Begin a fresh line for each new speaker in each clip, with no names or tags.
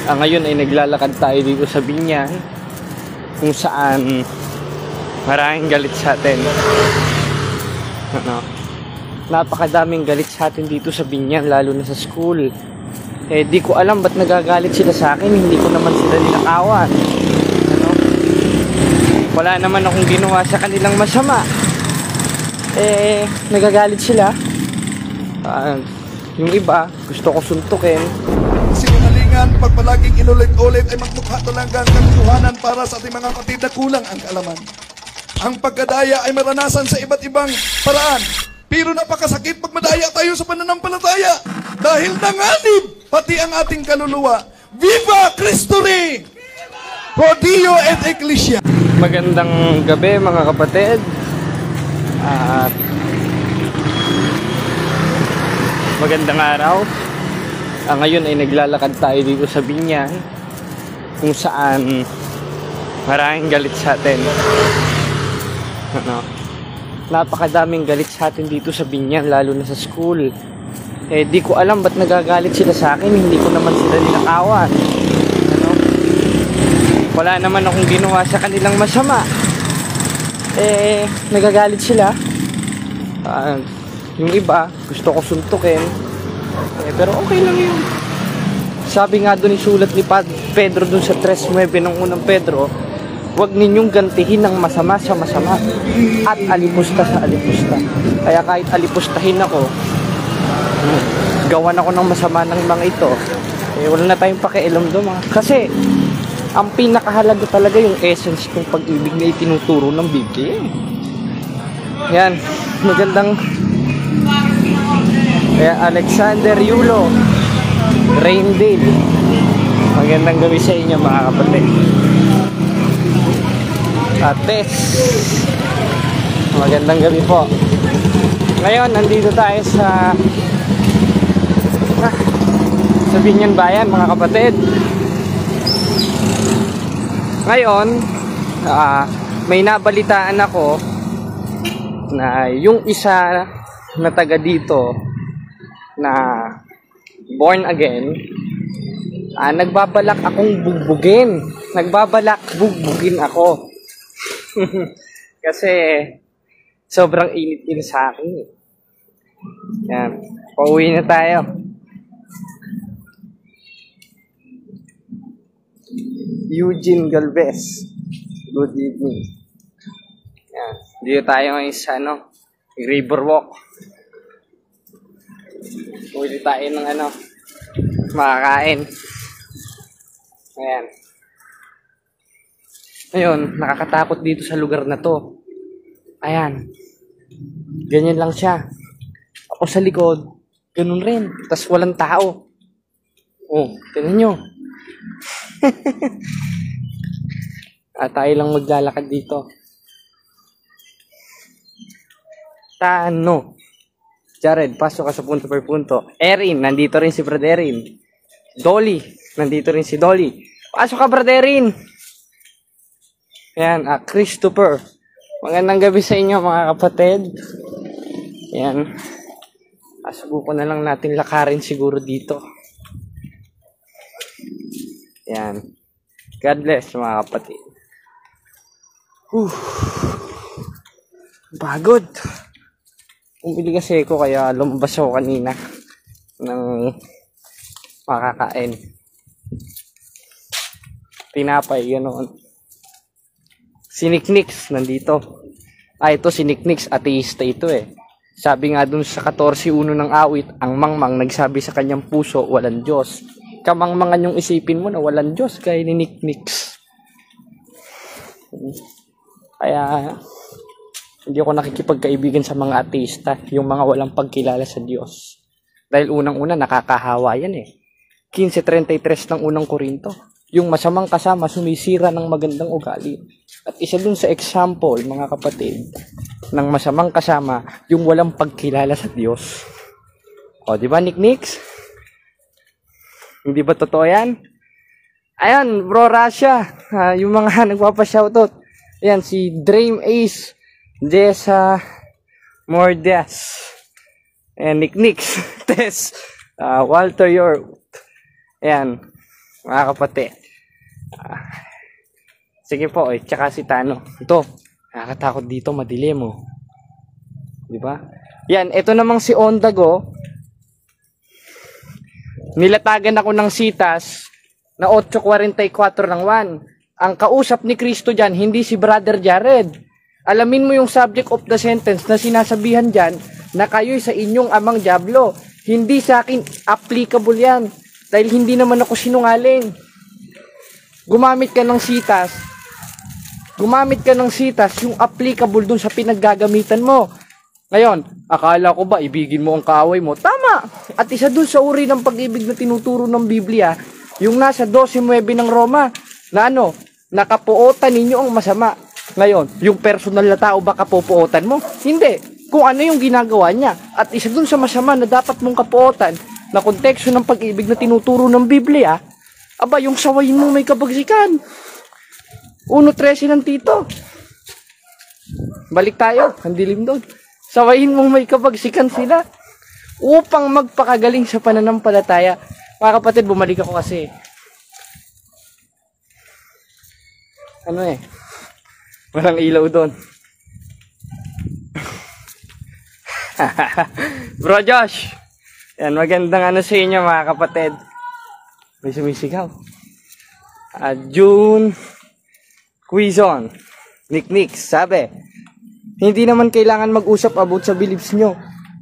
Ngayon ay naglalakad tayo dito sa Binyan, kung saan maraming galit sa atin. Napakadaming galit sa atin dito sa Binyan, lalo na sa school. Di ko alam ba't nagagalit sila sa akin, hindi ko naman sila ninakawan. Wala naman akong ginawa sa kanilang masama. Nagagalit sila. Yung iba, gusto ko suntukin.
Sinungalingan, pag palaging inulit-ulit ay magmukha talagang katotohanan para sa ating mga kapatid na kulang ang kaalaman. Ang pagkadaya ay maranasan sa iba't ibang paraan. Pero napakasakit pag madaya tayo sa pananampalataya. Dahil nanganib pati ang ating kaluluwa. Viva Cristo Rey! Pro Dio et Ecclesia!
Magandang gabi mga kapatid. Magandang araw. Ngayon ay naglalakad tayo dito sa Binyan, kung saan maraming galit sa atin. Napakadaming galit sa atin dito sa Binyan, lalo na sa school. Di ko alam ba't nagagalit sila sa akin, hindi ko naman sila ninakawan. Wala naman akong ginawa sa kanilang masama. Nagagalit sila. Yung iba, gusto ko suntukin. Pero okay lang yun. Sabi nga doon, isulat ni Pedro doon sa 3:9 ng unang Pedro, huwag ninyong gantihin ng masama sa masama at alipusta sa alipusta. Kaya kahit alipustahin ako, gawan ako ng masama ng mga ito, wala na tayong pakialam doon. Kasi ang pinakahalaga talaga yung essence ng pag-ibig na itinuturo ng Biblia. Yan, magandang Alexander Yulo, Raindale. Magandang gabi sa inyo mga kapatid. Tess, magandang gabi po. Ngayon, nandito tayo sa Binyan Bayan mga kapatid. Ngayon, may nabalitaan ako na yung isa na taga dito na born again, nagbabalak akong bugbugin. Nagbabalak bugbugin ako. Kasi sobrang init-init sa akin. Yan, pauwi na tayo. Eugene Galvez, good evening. Yan, dito tayo ngayon sa Riverwalk. Uwi tayo ng makakain. Ayan. Ngayon, nakakatakot dito sa lugar na to. Ayan. Ganyan lang siya. Ako sa likod, ganun rin. Tas walang tao. Oh, tingnan nyo. Tayo lang maglalakad dito. Tano. Jared, pasok ka sa punto per punto. Erin, nandito rin si Brad Erin. Dolly, nandito rin si Dolly. Pasok ka, Brad Erin. Ayan, Christopher. Magandang gabi sa inyo mga kapatid. Ayan. Subukan na lang natin lakarin siguro dito. Ayan. God bless mga kapatid. Pagod. Bumili kasi ako kaya lumabas ako kanina ng makakain. Tinapay, ganoon. Si Nicknix nandito. Ito si Nicknix, ateista ito Sabi nga dun sa 14:1 ng awit, ang mangmang nagsabi sa kanyang puso, walang Diyos. Kamangmangan yung isipin mo na walang Diyos kaya ni Nicknix. Kaya hindi ako nakikipagkaibigan sa mga ateista, yung mga walang pagkilala sa Diyos. Dahil unang-una nakakahawa yan 15:33 ng unang Korinto. Yung masamang kasama sumisira ng magandang ugali. At isa dun sa example, mga kapatid, ng masamang kasama, yung walang pagkilala sa Diyos. O, di ba, Nicknix? Hindi ba totoo yan? Ayan, bro Russia, yung mga nagpapashoutout. Ayan, si Dream Ace, Jessa Mordes, and Nicknix, Tess, Walter York. Ayan. mga kapatid. Sige po, tsaka si Tano. Ito, nakakatakot dito, madilim, oh. Di ba? Yan, ito namang si Ondago. Nilatagan ako ng sitas na 8:44 ng 1. Ang kausap ni Kristo dyan, hindi si Brother Jared. Alamin mo yung subject of the sentence na sinasabihan dyan na kayo'y sa inyong amang dyablo. Hindi sa akin applicable yan. Dahil hindi naman ako sinungaling. Gumamit ka ng sitas yung applicable dun sa pinaggagamitan mo. Ngayon, akala ko ba ibigin mo ang kaaway mo? Tama! At isa dun sa uri ng pag-ibig na tinuturo ng Biblia, yung nasa 12:9 ng Roma, na nakapuotan ninyo ang masama. Ngayon, yung personal na tao ba kapupuotan mo? Hindi. Kung ano yung ginagawa niya. At isa dun sa masama na dapat mong kapuotan, na konteksto ng pag-ibig na tinuturo ng Biblia, aba, yung sawayin mo may kabagsikan. 1:13 ng Tito. Balik tayo, ang dilim doon. Sawayin mong may kabagsikan sila upang magpakagaling sa pananampalataya. Mga kapatid, bumalik ako kasi. Walang ilaw doon. Bro Josh, yan, magandang sa inyo mga kapatid. May sumisigaw. June Quizon Nick sabi, hindi naman kailangan mag-usap about sa beliefs nyo.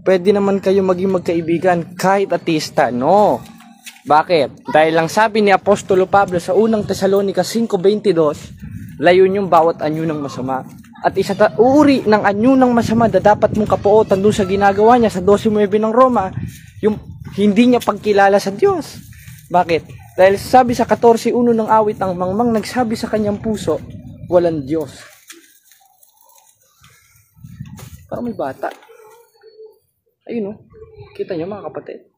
Pwede naman kayo maging magkaibigan kahit atista. No. Bakit? Dahil lang sabi ni Apostolo Pablo sa unang Tesalonica 5:22, layon yung bawat anyo ng masama. At isa uri ng anyo ng masama na dapat mong kapuotan doon sa ginagawa niya sa 12:9 ng Roma, yung hindi niya pagkilala sa Diyos. Bakit? Dahil sabi sa 14:1 ng awit, ang mangmang nagsabi sa kanyang puso, walang Diyos. Parang may bata. Ayun, kita niyo mga kapatid.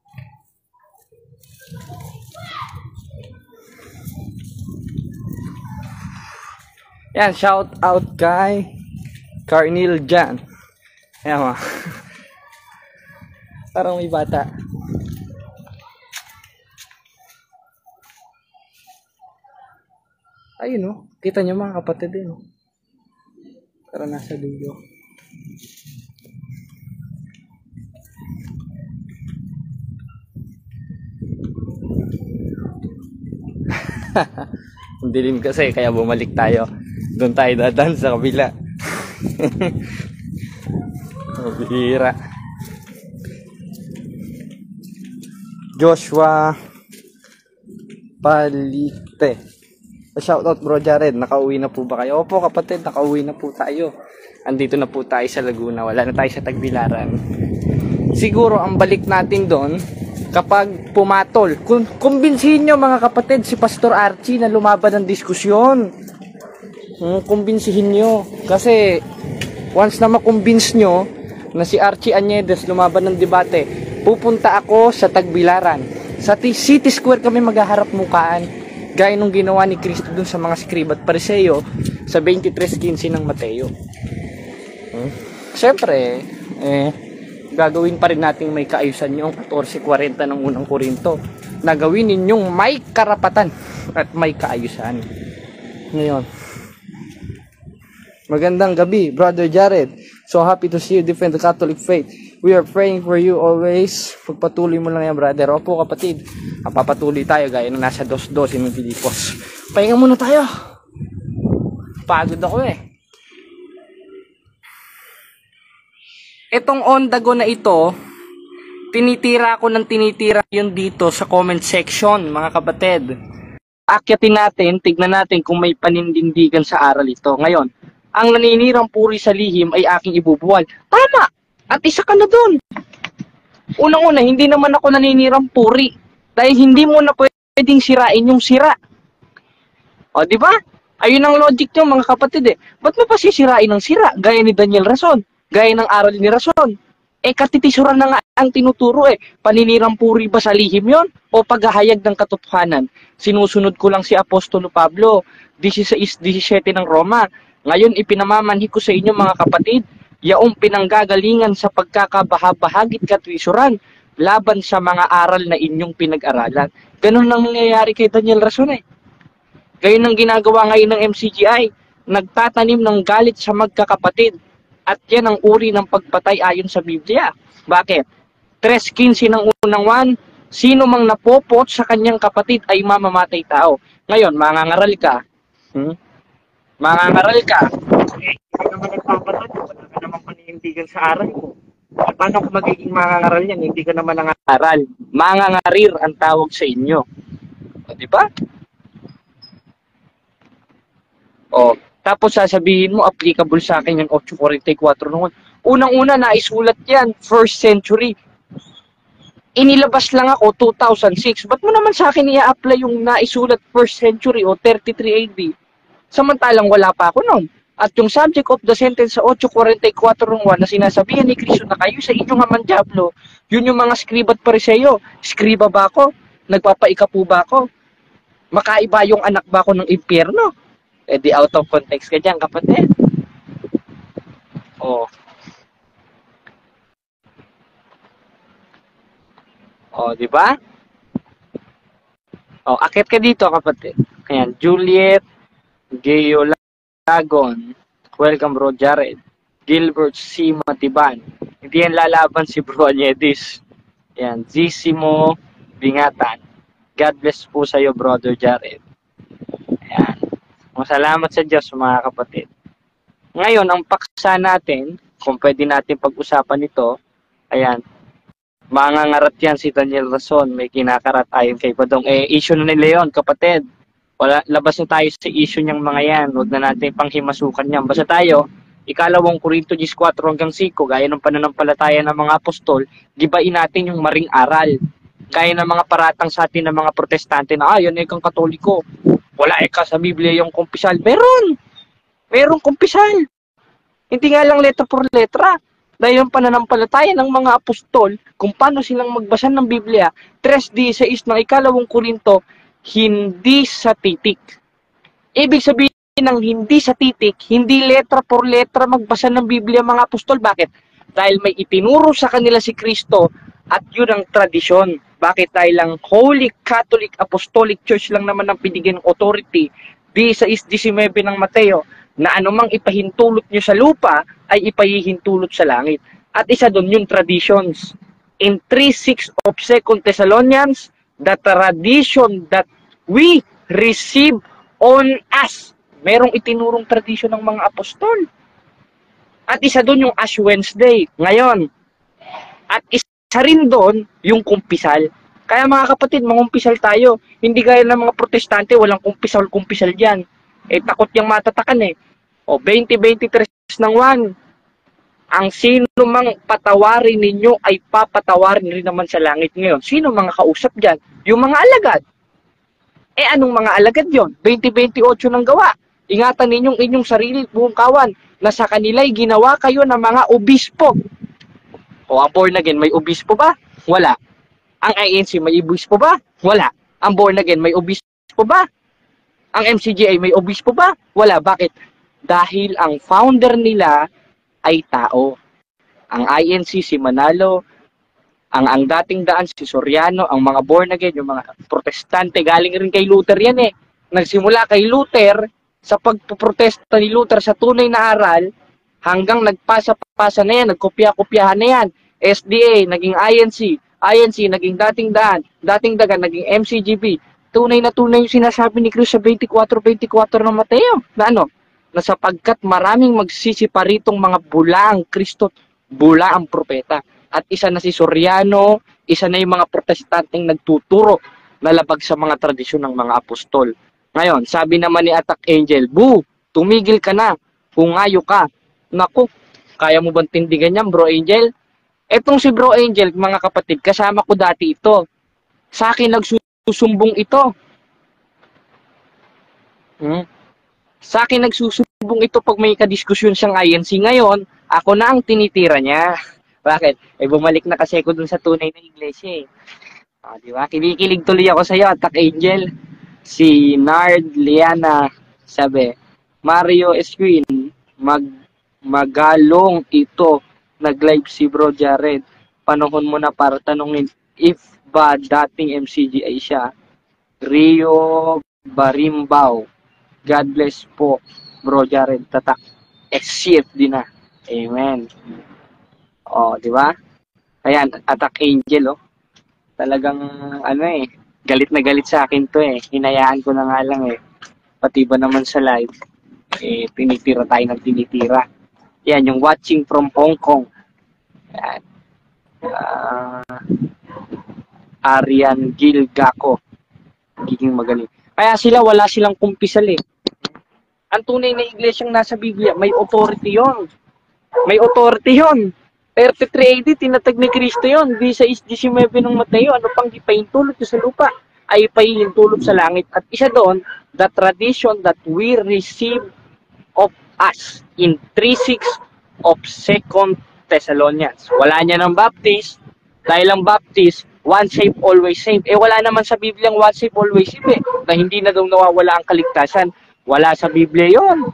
Yan, shout out kay Carnil Jan. Ayan, parang may bata. Ayun, kita niyo mga kapatid din. Parang nasa dulo. Ang dilim kasi, kaya bumalik tayo. Doon tayo dadaan sa kabila. Bihira. Joshua Palite. Shout out bro Jared, nakauwi na po ba kayo? Opo kapatid, nakauwi na po tayo. Andito na po tayo sa Laguna, wala na tayo sa Tagbilaran. Siguro ang balik natin doon kapag pumatol. Kumbinsihin nyo mga kapatid si Pastor Archie na lumaban ng diskusyon. Kumbinsihin nyo. Kasi once na makumbins nyo na si Archie Añedes lumaban ng debate, pupunta ako sa Tagbilaran. Sa City Square kami maghaharap mukaan, gaya nung ginawa ni Cristo dun sa mga Skriba at Pariseo sa 23:15 ng Mateo. Siyempre, gagawin pa rin natin may kaayusan yung 14:40 ng unang Korinto, na gawin ninyong may karapatan at may kaayusan. Ngayon, magandang gabi, Brother Jared. So happy to see you defend the Catholic faith. We are praying for you always. Pagpatuloy mo lang yan, brother. Opo, kapatid. Papatuloy tayo gaya na nasa 2:12 ng Filipos. Pahinga muna tayo. Pagod ako Itong Ondago na ito, tinitira ko ng tinitira yun dito sa comment section, mga kapatid. Akyatin natin, tignan natin kung may panindigan sa aral ito. Ngayon, ang naninirang puri sa lihim ay aking ibubuwal. Tama! At isa ka na dun. Unang-una, hindi naman ako naninirang puri. Dahil hindi mo na pwedeng sirain yung sira. O, di ba? Ayun ang logic nyo, mga kapatid Ba't mo pa sisirain ang sira? Gaya ni Daniel Rason. Gaya ng aral ni Rason. Katitisuran na nga ang tinuturo Paninirang puri ba sa lihim yon? O paghahayag ng katotohanan? Sinusunod ko lang si Apostolo Pablo, 16:17 ng Roma. Ngayon ipinamamanhi ko sa inyo mga kapatid, yaong pinanggagalingan sa pagkakabahabahagit katwisuran, laban sa mga aral na inyong pinag-aralan. Ganun ang nangyayari kay Daniel Rason eh. Gayun ang ginagawa ngayon ng MCGI. Nagtatanim ng galit sa magkakapatid. At yan ang uri ng pagpatay ayon sa Biblia. Bakit? 3:15 ng unang 1, sino mang napopot sa kanyang kapatid ay mamamatay tao. Ngayon, mangangaral ka. Mangangaral ka. Eh, hindi naman nagpapatay. Wala ka naman paninindigan sa aral ko. Paano kung magiging mangangaral yan? Hindi ka naman nangangaral. Mangangarir ang tawag sa inyo. O, di ba? O, tapos sasabihin mo, applicable sa akin yung 8:44 noon. Unang-una, naisulat yan, 1st century. Inilabas lang ako 2006. Ba't mo naman sa akin i-apply yung naisulat 1st century o 33 AD? Samantalang wala pa ako noon. At yung subject of the sentence sa 8:44 na sinasabihan ni Kristo na kayo sa inyong amang Diablo, yun yung mga skriba at pariseyo. Skriba ba ako? Nagpapaika po ba ako? Makaiba yung anak ba ako ng impyerno? Eh di out of context ka dyan, kapatid. Oh. Oh, di ba? Oh, akit ka dito, kapatid. Ayan, Juliet Geolagon. Welcome, bro Jared. Gilbert C. Matiban. Hindi yan lalaban si Bro Anyedis. Ayan, Zissimo Bingatan. God bless po sa'yo, brother Jared. Ayan. Masalamat sa Diyos, mga kapatid. Ngayon, ang paksa natin, kung pwede natin pag-usapan ito, ayan, mangangarat yan si Daniel Rason, may kinakarat ayon kay Padong. Eh, issue na nila yun, kapatid. Wala, labas na tayo sa issue niyang mga yan. Huwag na natin panghimasukan yan. Basta tayo, 2 Korinto 14-5, gaya ng pananampalataya ng mga apostol, gibain natin yung maring aral. Gaya ng mga paratang sa atin ng mga protestante na, yun eh kang katoliko. Wala ka sa Biblia yung kumpisal. Meron! Merong kumpisal. Hindi nga lang letra por letra. Dahil yung pananampalataya ng mga apostol, kung paano silang magbasa ng Biblia, 3:16 ng 2 Korinto, hindi sa titik. Ibig sabihin ng hindi sa titik, hindi letra por letra magbasa ng Biblia mga apostol. Bakit? Dahil may itinuro sa kanila si Kristo at yun ang tradisyon. Bakit? Dahil lang Holy Catholic Apostolic Church lang naman ang binigyan ng authority, 16:19 ng Mateo, na anumang ipahintulot nyo sa lupa ay ipahihintulot sa langit. At isa doon yung traditions. In 3:6 of 2 Thessalonians, the tradition that we receive on us. Merong itinurong tradisyon ng mga apostol. At isa doon yung Ash Wednesday. Ngayon, at isa rin doon yung kumpisal. Kaya mga kapatid, mangumpisal tayo. Hindi gaya ng mga protestante, walang kumpisal-kumpisal dyan. Eh, takot yung matatakan eh. O, 20:23 ng 1. Ang sino mang patawarin ninyo ay papatawarin rin naman sa langit ngayon. Sino mga kausap dyan? Yung mga alagad. Eh, anong mga alagad yon? 20:28 ng gawa. Ingatan ninyong inyong sarili buong kawan na sa kanila'y ginawa kayo ng mga obispo. O, ang born again, may obispo ba? Wala. Ang INC, may obispo ba? Wala. Ang born again, may obispo ba? Ang MCGI, may obispo ba? Wala. Bakit? Dahil ang founder nila ay tao. Ang INC, si Manalo, ang dating daan, si Soriano, ang mga born again, yung mga protestante, galing rin kay Luther yan eh. Nagsimula kay Luther, sa pagpuprotesta ni Luther sa tunay na aral, hanggang nagpasa-pasa na yan, nagkopya-kopyahan na yan. SDA, naging INC, INC, naging dating daan, dating dagan, naging MCGB. Tunay na tunay yung sinasabi ni Cristo sa 24:24 ng Mateo. Na ano? Na sapagkat maraming magsisiparitong mga bulaang Kristo, bulaang propeta. At isa na si Soriano, isa na yung mga protestanteng nagtuturo na labag sa mga tradisyon ng mga apostol. Ngayon, sabi naman ni Attack Angel, "Bu, tumigil ka na, hungayo ka." Naku, kaya mo bang tindigan yan, Bro Angel? Etong si Bro Angel, mga kapatid, kasama ko dati ito. Sa akin nagsusumbong ito. Sa akin nagsusumbong ito pag may kadiskusyon siyang INC. Ngayon, ako na ang tinitira niya. Bakit? Eh, bumalik na kasi ako dun sa tunay na iglesia eh. Di ba? Kinikilig tuloy ako sa iyo, Attack Angel. Si Nard Liana sabi, Mario Esquin, magalong ito. Nag-live si Bro Jared. panahon mo na para tanungin if ba dating MCG ay siya. Rio Barimbao. God bless po, Bro Jared. Tatak. XCFD na. Amen. O, di ba? Ayan, Attack Angel, oh. Talagang, ano eh, galit na galit sa akin to eh. Hinayaan ko na nga lang eh. Pati ba naman sa live, eh, tinitira tayo ng tinitira. Yan, yung watching from Hong Kong. Yan. Arian Gilgaco. Giging magaling. Kaya sila, wala silang kumpisal eh. Ang tunay na iglesyang nasa Biblia, may authority yon. May authority yon. 33 AD, tinatag ni Kristo yon. Di sa 19 ng Mateo, ano pang ipahintulot sa lupa, ay ipahintulot sa langit. At isa doon, the tradition that we receive of us in 3:6 of 2 Thessalonians. Wala niya ng baptist, dahil ang baptist, once saved, always saved. Eh wala naman sa Biblia once saved, always saved eh. Na hindi na daw nawawala ang kaligtasan. Wala sa Biblia yon.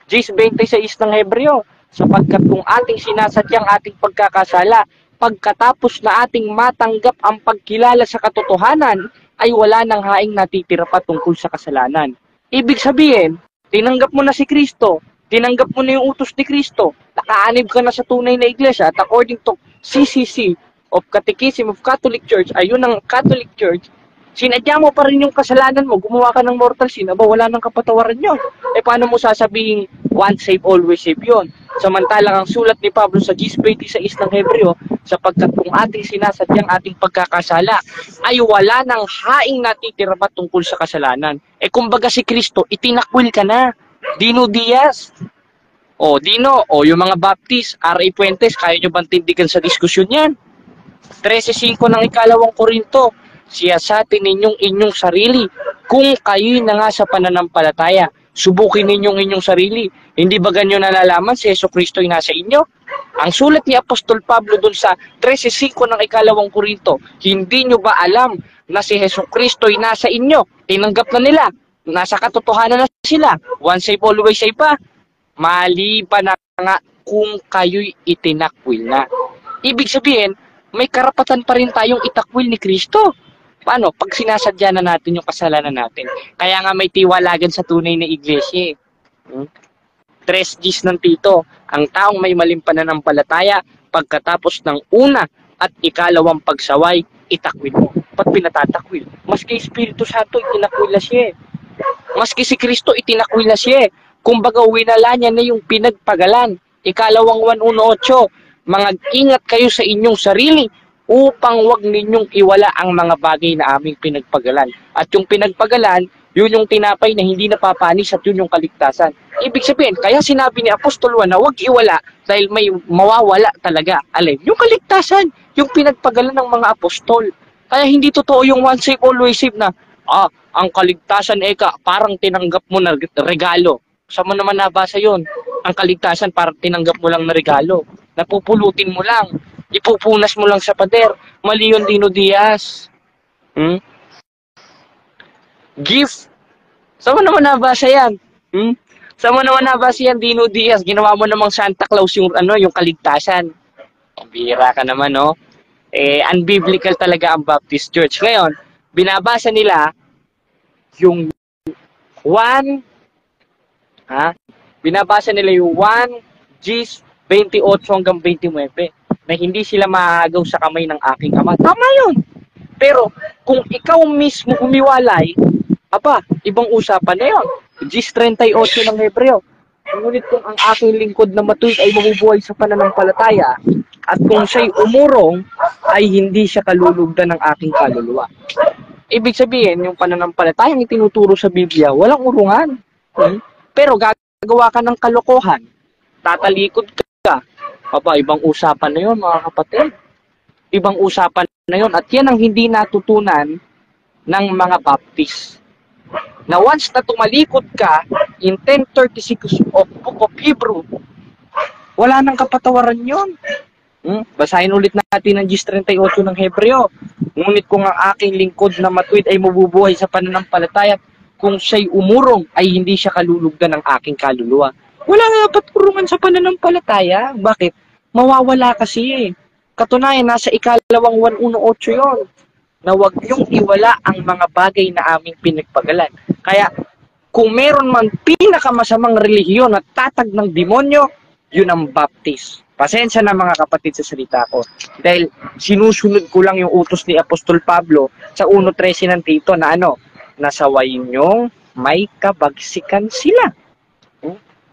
Gs 26 ng Hebreo, sapagkat kung ating sinasadyang ating pagkakasala, pagkatapos na ating matanggap ang pagkilala sa katotohanan, ay wala nang haing natitira pa tungkol sa kasalanan. Ibig sabihin, tinanggap mo na si Kristo, tinanggap mo na yung utos ni Kristo, nakaanib ka na sa tunay na iglesia, at according to CCC of Catechism of Catholic Church, ayun ang Catholic Church, sinadya mo pa rin yung kasalanan mo, gumawa ka ng mortal sin, aba wala nang kapatawaran yun. Eh paano mo sasabihin, once save, always save yun? Samantalang ang sulat ni Pablo sa Gs 26 ng Hebreo, sapagkat kung ating sinasadyang ating pagkakasala, ay wala nang haing natitira pa tungkol sa kasalanan. Eh kumbaga si Kristo, itinakwil ka na. Dino Diaz. O Dino, o yung mga Baptist, R.A. Puentes, kaya nyo bang tindigan sa diskusyon yan? 13:5 ng 2 Korinto, siyasatin ninyong inyong sarili kung kayo'y na nga sa pananampalataya. Subukin ninyong inyong sarili. Hindi ba ganyo nalalaman si Jesucristo ay nasa inyo? Ang sulat ni Apostol Pablo dun sa 13:5 ng 2 Korinto, hindi nyo ba alam na si Jesucristo ay nasa inyo? Tinanggap na nila. Nasa katotohanan na sila. Once save, always save pa. Maliban na nga kung kayo'y itinakwil na. Ibig sabihin, may karapatan pa rin tayong itakwil ni Kristo. Paano? Pag sinasadya na natin yung kasalanan natin. Kaya nga may tiwalagan sa tunay na iglesia. 3 Gs ng Tito, ang taong may maling pananampalataya, pagkatapos ng una at ikalawang pagsaway, itakwil mo. Ba't pinatatakwil? Maski Espiritu Santo, itinakwil na siya. Maski si Kristo, itinakwil na siya. Kumbaga, winala niya na yung pinagpagalan. Ikalawang 1:18, mag-ingat kayo sa inyong sarili upang wag ninyong iwala ang mga bagay na aming pinagpagalan. At yung pinagpagalan, yun yung tinapay na hindi napapanis at yun yung kaligtasan. Ibig sabihin, kaya sinabi ni Apostol Juan na wag iwala dahil may mawawala talaga. Alin? Yung kaligtasan, yung pinagpagalan ng mga apostol. Kaya hindi totoo yung once save, always save na, ang kaligtasan parang tinanggap mo na regalo. Saan mo naman nabasa yun? Ang kaligtasan parang tinanggap mo lang na regalo. Napupulutin mo lang. Ipupunas mo lang sa pader. Mali yun, Dino Diaz. Gift. Saan mo naman nabasa yan? Saan mo naman nabasa yan, Dino Diaz? Ginawa mo namang Santa Claus yung, yung kaligtasan. Bihira ka naman, no? Unbiblical talaga ang Baptist Church. Ngayon, binabasa nila yung 1, binabasa nila yung 1 Gs 28 hanggang 29 na hindi sila maagaw sa kamay ng aking ama. Tama yun. Pero kung ikaw mismo umiwalay, ibang usapan na yun. Gs 38 ng Hebreo. Ngunit kung ang aking lingkod na matuwid ay mabubuhay sa pananampalataya, at kung siya'y umurong, ay hindi siya kalulugdan ng aking kaluluwa. Ibig sabihin, yung pananampalatayang itinuturo sa Biblia, walang urungan. Pero gagawa ka ng kalokohan, tatalikod ka, ibang usapan na yun, mga kapatid. Ibang usapan na yun. At yan ang hindi natutunan ng mga Baptist. Na once na tumalikod ka, in 10:36 of Book of Hebrew, wala nang kapatawaran yun. Basahin ulit natin ang Gs 38 ng Hebreo. Ngunit kung ang aking lingkod na matuwid ay mabubuhay sa pananampalataya, kung siya'y umurong, ay hindi siya kalulugdan ng aking kaluluwa. Wala nga dapat urungan sa pananampalataya. Bakit? Mawawala kasi. Katunayan, nasa ikalawang 118 yon na huwag niyong iwala ang mga bagay na aming pinagpagalan. Kaya, kung meron man pinakamasamang relihiyon at tatag ng demonyo, yun ang baptist. Pasensya na mga kapatid sa salita ko. Dahil sinusunod ko lang yung utos ni Apostol Pablo sa 1.13 ng Tito na nasawayin niyong may kabagsikan sila.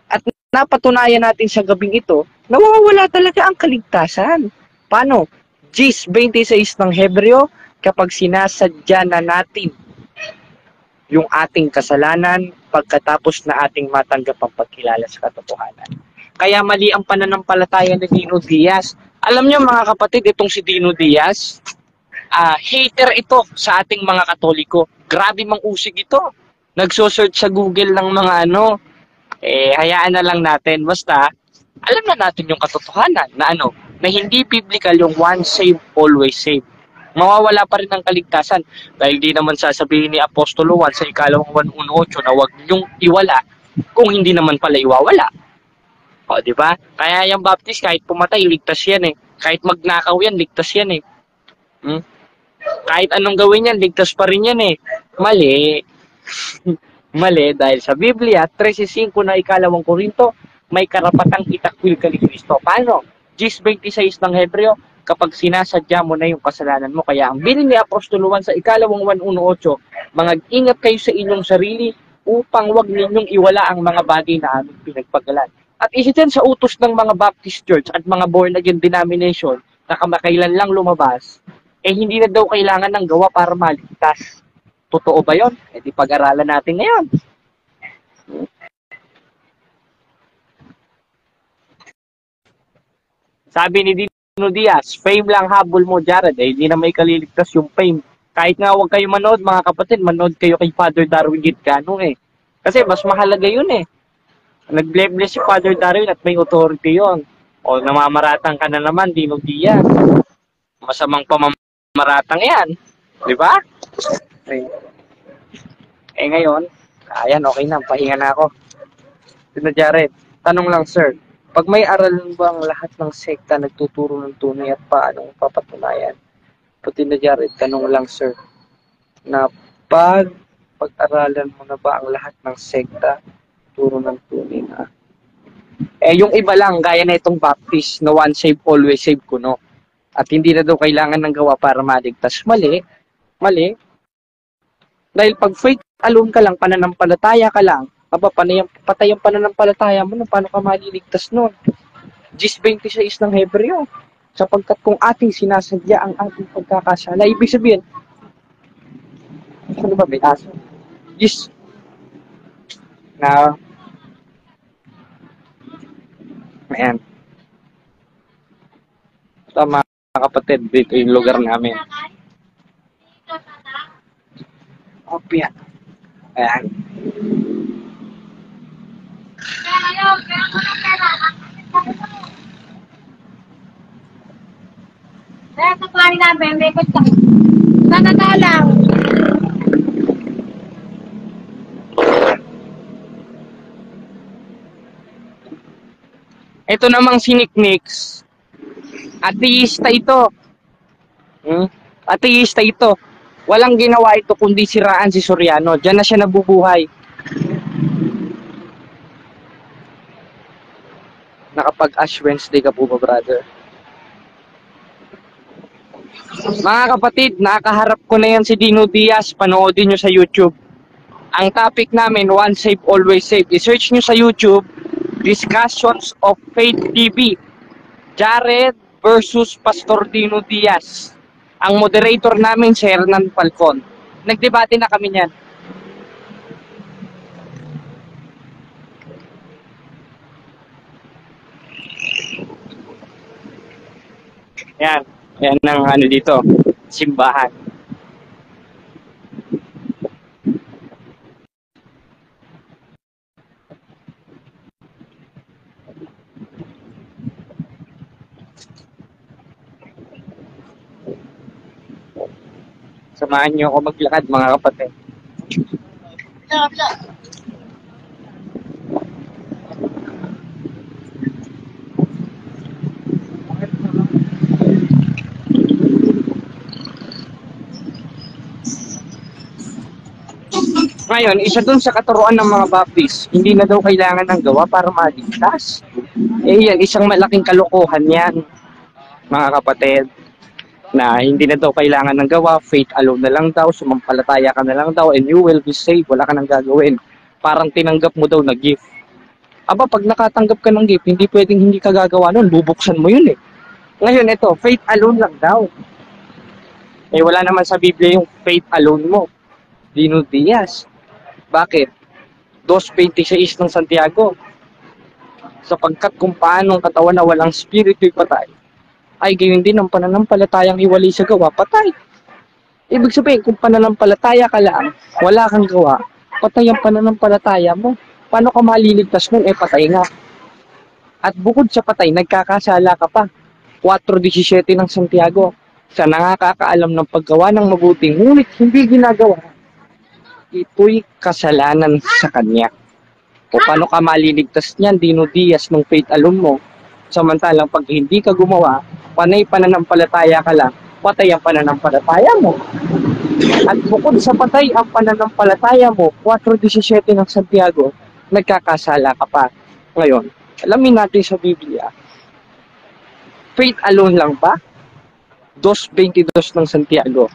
At napatunayan natin sa gabing ito, nawawala talaga ang kaligtasan. Paano? Gis 26 ng Hebreo, kapag sinasadya na natin yung ating kasalanan pagkatapos na ating matanggap ang pagkilala sa katotohanan. Kaya mali ang pananampalataya ni Dino Diaz. Alam niyo mga kapatid, itong si Dino Diaz, hater ito sa ating mga Katoliko. Grabe mang usig ito. Nagso-search sa Google ng mga hayaan na lang natin. Basta, alam na natin yung katotohanan na na hindi biblical yung once saved, always saved. Mawawala pa rin ang kaligtasan dahil di naman sasabihin ni Apostolo 1 sa ikalawang 1.18 na huwag niyong iwala kung hindi naman pala iwawala. O, di ba? Kaya yung baptist, kahit pumatay, ligtas yan eh. Kahit magnakaw yan, ligtas yan eh. Kahit anong gawin yan, ligtas pa rin yan eh. Mali. Mali dahil sa Biblia, 13:5 na ikalawang Korinto, may karapatang itakwil ka ni Kristo. Paano? Gis 26 ng Hebreo, kapag sinasadya mo na yung kasalanan mo. Kaya ang bilin ni Apostolo 1 sa ikalawang 1.18, mag-ingat kayo sa inyong sarili upang wag ninyong iwala ang mga bagay na aming pinagpagalan. At isa dyan sa utos ng mga Baptist Church at mga born again denomination na kamakailan lang lumabas, hindi na daw kailangan ng gawa para maligtas. Totoo ba yun? Di pag-aralan natin ngayon. Sabi ni Dino Diaz, fame lang habol mo, Jared. Hindi na may kaliligtas yung fame. Kahit nga huwag kayo manood, mga kapatid, manood kayo kay Father Darwin Gitcano Kasi mas mahalaga yun Nag-bless si Father Darwin at may authority yon. O namamaratang ka na naman, Dino Diaz. Masamang pamamaratang yan. Di ba? Ngayon, ayan, okay na. Pahinga na ako. Dino Jared, tanong lang, sir. Pag may aral bang lahat ng sekta nagtuturo ng tunay at paano papatunayan? Dino Jared, tanong lang, sir. Na pag-aralan mo na ba ang lahat ng sekta turo ng tunay na yung iba lang gaya na itong Baptist na once saved always saved at hindi na daw kailangan ng gawa para maligtas. Mali dahil pag faith alone ka lang, pananampalataya ka lang, patay ang pananampalataya mo, paano ka maliligtas nun? Gis 26 ng Hebreo, sapagkat kung ating sinasadya ang ating pagkakasala, ibig sabihin ano ba may aso? Gis na ayan. Tama mga kapatid, dito yung lugar namin. Opya. Ayan.
Kaya kapari namin, may kutsa. Nanagalang.
Ito namang si Nicknix, ateista ito. Ateista ito. Walang ginawa ito kundi siraan si Soriano. Diyan na siya nabubuhay. Nakapag-Ash Wednesday ka po ba, brother? Mga kapatid, nakaharap ko na yan si Dino Diaz. Panoodin nyo sa YouTube. Ang topic namin, once saved, always saved. I-search nyo sa YouTube, Discussions of Faith TV, Jared versus Pastor Dino Diaz. Ang moderator namin si Hernan Falcon. Nagdebate na kami niyan. Yan ang dito, simbahan. Samahan niyo ako maglakad, mga kapatid. Ngayon, isa dun sa katuruan ng mga Baptist, hindi na daw kailangan ng gawa para maligtas. Eh yan, isang malaking kalokohan yan, mga kapatid, na hindi na daw kailangan ng gawa, faith alone na lang daw, sumampalataya ka na lang daw, and you will be saved, wala ka nang gagawin. Parang tinanggap mo daw na gift. Aba, pag nakatanggap ka ng gift, hindi pwedeng hindi ka gagawa nun, bubuksan mo yun eh. Ngayon, ito, faith alone lang daw. Eh, wala naman sa Biblia yung faith alone mo. Dino Diaz. Bakit? 2:26 ng Santiago. Sapagkat kung paano ang katawan na walang spirito'y patay, ay gayon din ang pananampalatayang iwalay sa gawa, patay. Ibig sabihin, kung pananampalataya ka lang, wala kang gawa, patay ang pananampalataya mo. Paano ka maliligtas nun? Eh, patay nga. At bukod sa patay, nagkakasala ka pa. 4:17 ng Santiago. Sa nakakaalam ng paggawa ng mabuting, ngunit hindi ginagawa, ito'y kasalanan sa kanya. O paano ka maliligtas niyan, Dino Diaz, ng faith alone mo? Samantalang pag hindi ka gumawa, panay pananampalataya ka lang, patay ang pananampalataya mo. At bukod sa patay ang pananampalataya mo, 4:17 ng Santiago, nagkakasala ka pa. Ngayon, alamin natin sa Biblia, faith alone lang ba? 2:22 ng Santiago.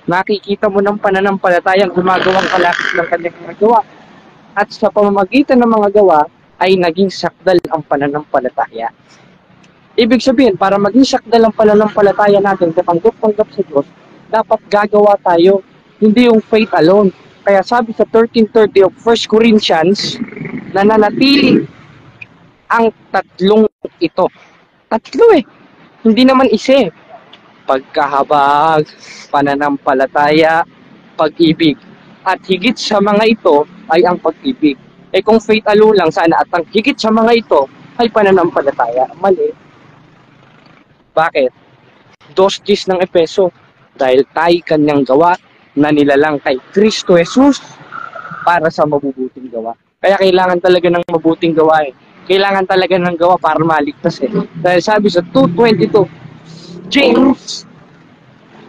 Nakikita mo ng pananampalatayang gumagawang kalakip ng kanyang mga gawa. At sa pamamagitan ng mga gawa, ay naging sakdal ang pananampalataya. Ibig sabihin, para maging sakdal ang pananampalataya natin, katanggap-tanggap sa Diyos, dapat gagawa tayo, hindi yung faith alone. Kaya sabi sa 13:30 of 1 Corinthians, nananatili ang tatlong ito. Tatlo eh. Hindi naman isa eh. Pagkahabag, pananampalataya, pag-ibig. At higit sa mga ito ay ang pag-ibig. Eh kung faith alone lang sana at ang higit sa mga ito ay pananampalataya. Mali. Bakit? 2:10 ng Efeso. Dahil tayo kanyang gawa na nilalang kay Kristo Jesus para sa mabubuting gawa. Kaya kailangan talaga ng mabuting gawa eh. Kailangan talaga ng gawa para maligtas eh. Dahil sabi sa 2:22, James,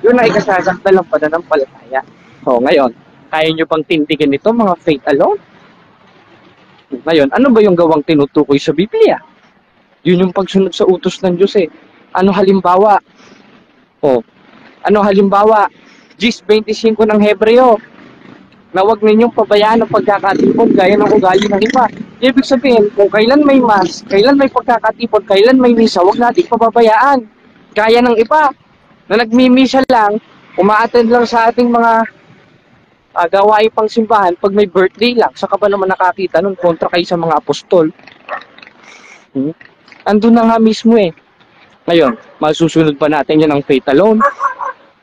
yun ay ikasasakdal ng pananampalataya. O ngayon, kaya nyo pang tintigan ito mga faith alone? Ngayon, ano ba yung gawang tinutukoy sa Biblia? Yun yung pagsunod sa utos ng Diyos eh. Ano halimbawa? O, ano halimbawa? 10:25 ng Hebreo, na huwag ninyong pabayaan ang pagkakatipon gaya ng ugali ng iba. Ibig sabihin, kung kailan may mas, kailan may pagkakatipon, kailan may misa, huwag natin pababayaan. Gaya ng iba, na nagmimisa lang, umaattend lang sa ating mga gawain pang simbahan pag may birthday lang. Saka ba naman nakakita nun kontra kayo sa mga apostol? Andun na nga mismo eh. Ngayon, masusunod pa natin yan ang faith alone.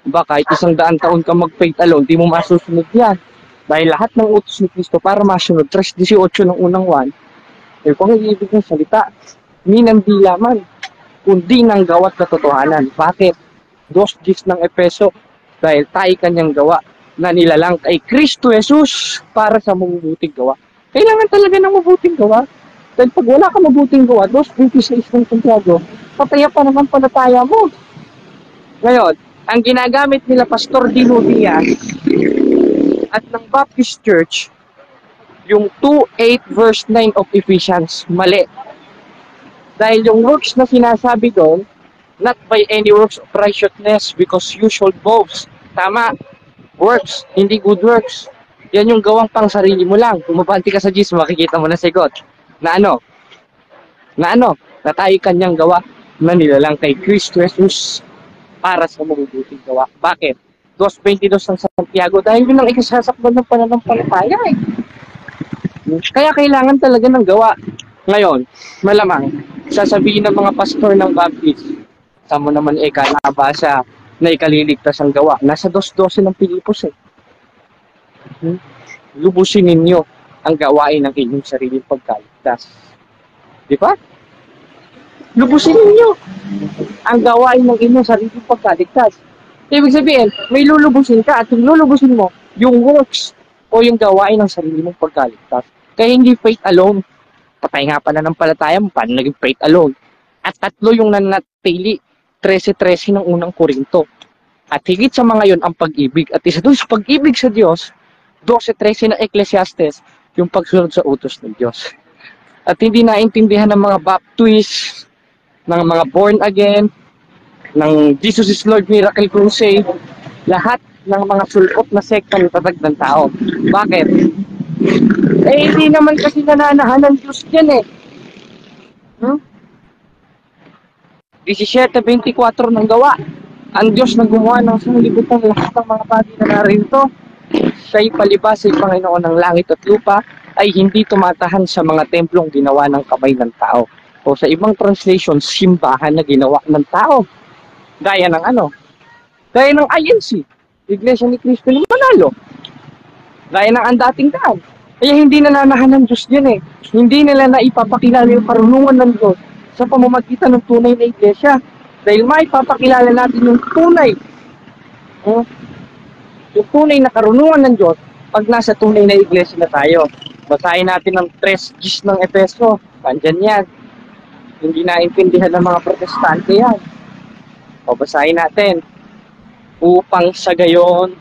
Ba, kahit 100 taon ka mag-faith alone, di mo masusunod yan. Dahil lahat ng utos ni Kristo para masunod, 3:18 ng unang 1, eh kung iibig ng salita, hindi laman, kundi ng gawat katotohanan. Bakit? 2:10 ng Efeso, dahil tayo kanyang gawa na nilalang kay Kristo Jesus para sa mabubuting gawa. Kailangan talaga ng mabuting gawa. Dahil pag wala ka mabuting gawa, 2:26 ng Santiago, pataya pa naman palataya mo. Ngayon, ang ginagamit nila Pastor Dino Diaz at ng Baptist Church, yung 2:8 verse 9 of Ephesians, mali. Dahil yung works na sinasabi doon, not by any works of righteousness because you should boast. Tama. Works, hindi good works. Yan yung gawang pang sarili mo lang. Kung mapanti ka sa Jesus, makikita mo na sigot. Na ano? Na tayo kanyang gawa na nilalang kay Kristo Jesus para sa mabubuting gawa. Bakit? 2:22 ng Santiago, dahil yun ang ikasasakdal ng pananampalataya eh. Kaya kailangan talaga ng gawa. Ngayon, malamang, sasabihin ng mga pastor ng Baptist, sa mo naman nabasa na ikaliligtas ang gawa. Nasa 2:12 ng Pilipos eh. Lubusin ninyo ang gawain ng inyong sariling pagkaligtas. Di ba? Lubusin ninyo ang gawain ng inyong sariling pagkaligtas. Ibig sabihin, may lulubusin ka at yung lulubusin mo, yung works o yung gawain ng sarili mong pagkaligtas. Kaya hindi faith alone. Patay nga pananampalataya mo, paano naging faith alone? At tatlo yung nanatili, 13:13 ng unang Korinto. At higit sa mga yon ang pag-ibig. At isa doon sa pag-ibig sa Diyos, 12:13 ng Ecclesiastes, yung pagsunod sa utos ng Diyos. At hindi naintindihan ng mga Baptist, ng mga born again, ng Jesus is Lord Miracle Crusade, lahat ng mga sulok na sekta ng tatag ng tao. Bakit? Eh, hindi naman kasi nananahan ng Diyos yan eh. 17:24 ng gawa. Ang Diyos na gumawa ng sanglibutan lahat ng mga bagay na narito. Siya'y palibas ay Panginoon ng langit at lupa, ay hindi tumatahan sa mga templong ginawa ng kamay ng tao. O sa ibang translation, simbahan na ginawa ng tao. Gaya ng ano? Gaya ng INC, Iglesia ni Cristo ng Manalo. Gaya ng dating daan. Kaya hindi nananahan ng Diyos yun eh. Hindi nila na ipapakilala yung karunungan ng Diyos sa pamamagitan ng tunay na iglesia. Dahil maipapakilala natin yung tunay. Yung tunay na karunungan ng Diyos pag nasa tunay na iglesia na tayo. Basahin natin ang 3 Gs ng Efeso. Andyan yan. Hindi naintindihan ng mga protestante yan. O basahin natin. Upang sa gayon,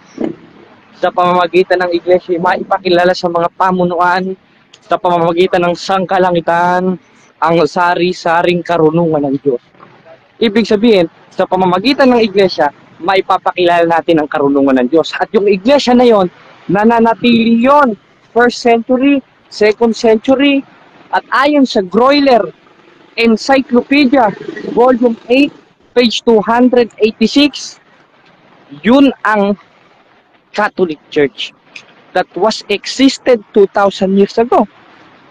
sa pamamagitan ng iglesia, maipakilala sa mga pamunuan, sa pamamagitan ng sangkalangitan, ang sari-saring karunungan ng Diyos. Ibig sabihin, sa pamamagitan ng iglesia, maipapakilala natin ang karunungan ng Diyos. At yung iglesia na yon, nananatili yon 1st century, 2nd century, at ayon sa Greuler Encyclopedia, Volume 8, page 286, yun ang Catholic Church that was existed 2,000 years ago.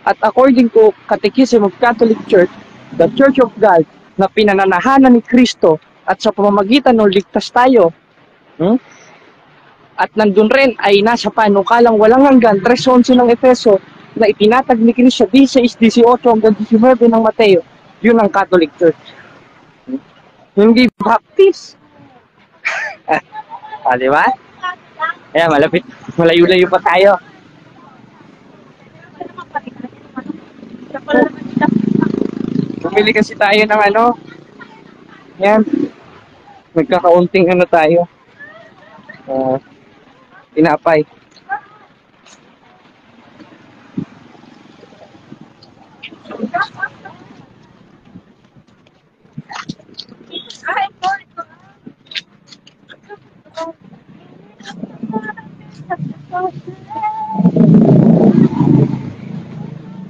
At according to Catechism of Catholic Church, the Church of God na pinananahanan ni Kristo at sa pamamagitan ng ligtas tayo, at nandun rin ay nasa panukalang walang hanggan, 3:11 ng Efeso, na itinatag ni Kristo 16:18 hanggang 19 ng Mateo, yun ang Catholic Church. Hindi Baptist. Di ba? Kaya malapit, malayo-layo pa tayo. Bumili kasi tayo ng ano, yan, nagkakaunting ano tayo, tinapay.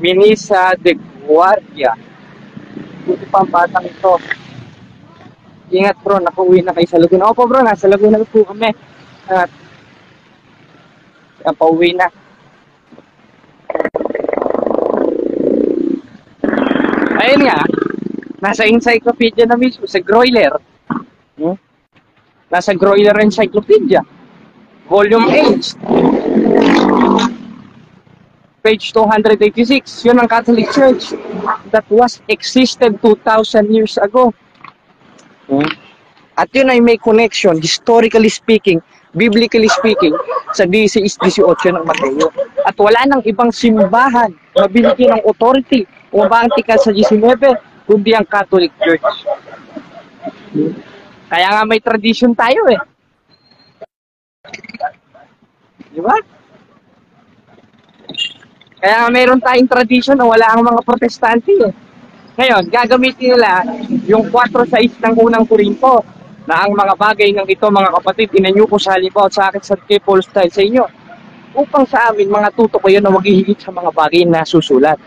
Minisa de Guardia. Buti pa ang batang ito. Ingat bro, nakauwi na kayo sa Laguna. Opo bro, nasa Laguna po kami. At pauwi na. Ayun nga, nasa encyclopedia na mismo, sa Greuler. Nasa Greuler Encyclopedia. Volume 8. Page 286. Yun ang Catholic Church that was existed 2,000 years ago. At yun ay may connection, historically speaking, biblically speaking, sa 16:18 ng Mateo. At wala nang ibang simbahan na binigyan ng authority o maantika sa 19, kundi ang Catholic Church. Kaya nga may tradition tayo eh. Di ba? Kaya mayroon tayong tradition na wala ang mga protestante eh. Ngayon, gagamitin nila yung 4:6 ng unang Korinto na ang mga bagay ng ito, mga kapatid, inanyo ko sa halimbawa sa akin sa kay Paul style sa inyo. Upang sa amin, mga tuto ko yun na maghihigit sa mga bagay na susulat.